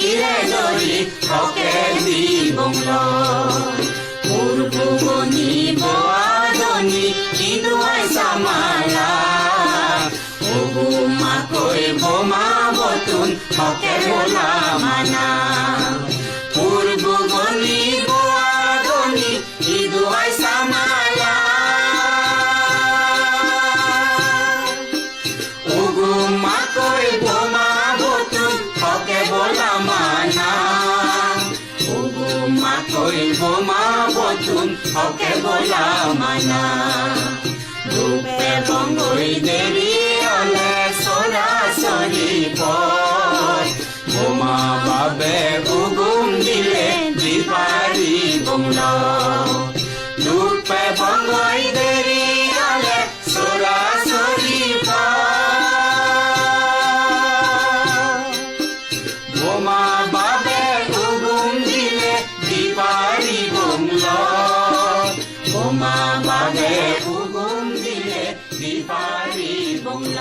চিৰে ধৰি হকে দি বংল পূৰ্বনি বোৱাদনি ইদুৱাই চামালা মাকৈ বোমা বতুন হকে বোলা মানা পূৰ্বনি বোৱাদনি ইদুৱাই চামালা মাকৈ বোমা বতুন হকে বোলা মানা মাকৈ বোমা বতুন হকে বোলা মানা রূপে বঙ্গই দেরি হলে সরাসরি পথ বোমা বাবে উগুম দিলে দিপারি বংল রূপে বঙ্গই দেরি হলে সরাসরি পথ বোমা বাবে উগুম দিলে দিপারি বংল বোমা বাবে উগুম দিলে দিপারি বংল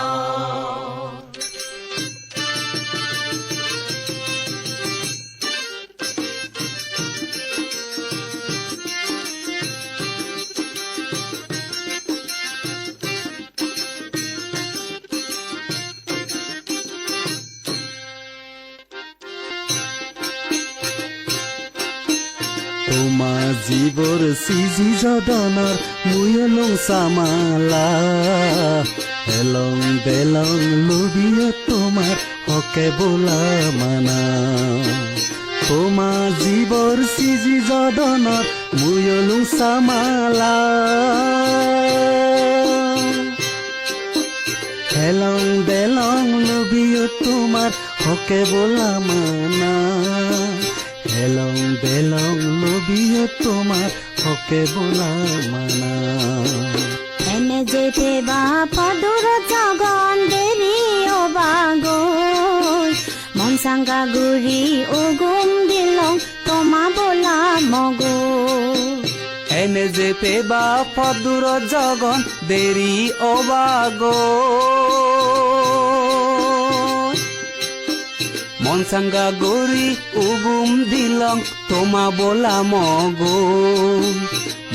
তোমা জীৱৰ চিজি জদনৰ মুয়লং চামালা হেলং বেলং লবিয়ে তোমাৰ হকে বোলা মানা তোমা জীৱৰ চিজি জদনৰ মুয়লং চামালা হেলং বেলং লবিয়ে তোমাৰ হকে বোলা মানা হেলং বেলং লবিয়ে তোমাৰ হকে বোলা মানা এনে যেতে বা পদুর জগন দেরি ও বাগৈ মন সাঙ্গা গুৰি উগুম দিলং তোমা বোলা মগো এনে যেতে বা পদুর জগন দেরি অবাগ মন সাঙ্গা গরি উগুম দিলং তোমা বোলা মগুন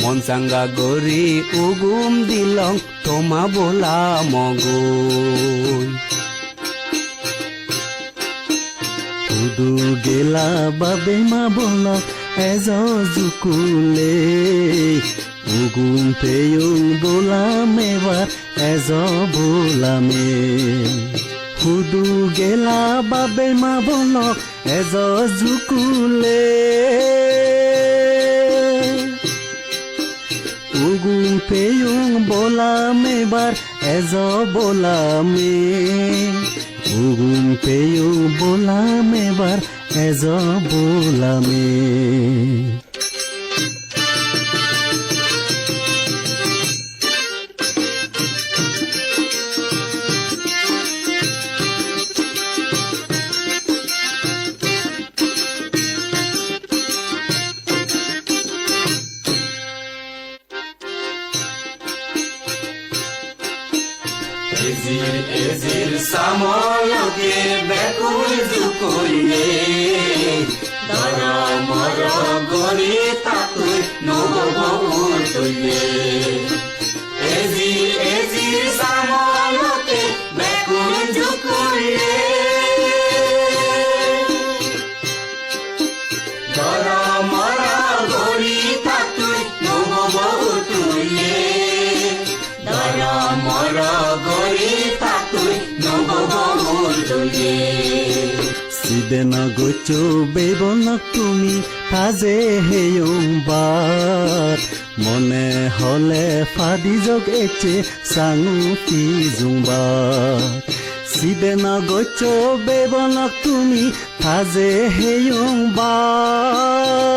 মন সাঙ্গা গরি উগুম দিলং তোমা বোলা মগুন উদু গেলা বাবে মা বলক এজ জুকুলে উগুম পেয়ুং বোলাম এবাৰ এজ বোলামে হুদু গেলা বাবে মা বলক এজ জুকুলে উগুম পেয়ুং বোলাম এবাৰ এজ বোলামে উগুম পেয়ুং বোলাম এবাৰ এজ বোলামে এজিৰ এজিৰ চামলকে বেকুল জুকৰিলে দৰ মৰ গৰি তাতৈ নববুৰ তৈলে এজিৰ এজিৰ চামলকে বেকুল জুকৰিলে দৰ মৰ গৰি তাতৈ নববুৰ তৈলে দৰ মৰ গৰি তাতৈ নববুৰ তৈলে সিদেন গচো বেবনক তুমি তাজে হেয়ং বাত মনে হলে ফাদি যোগ এচে সাঙু কি জুংবাত সিদেন গচো বেবনক তুমি তাজে হেয়ং বাত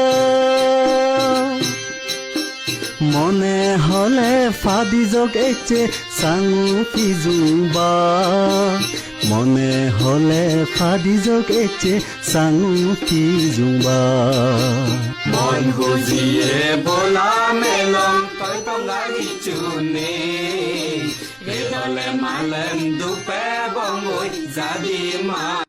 মনে হলে ফাদি যোগ এচে সাঙু কি জুংবাত মনে হলে ফাদি যোগ এচে সাঙু কি জুংবা মন বুজিয়ে বোলা মেলম তই টঙ্গাই চুনে রেদলে মালেম দুপে বঙ্গই যাবি মা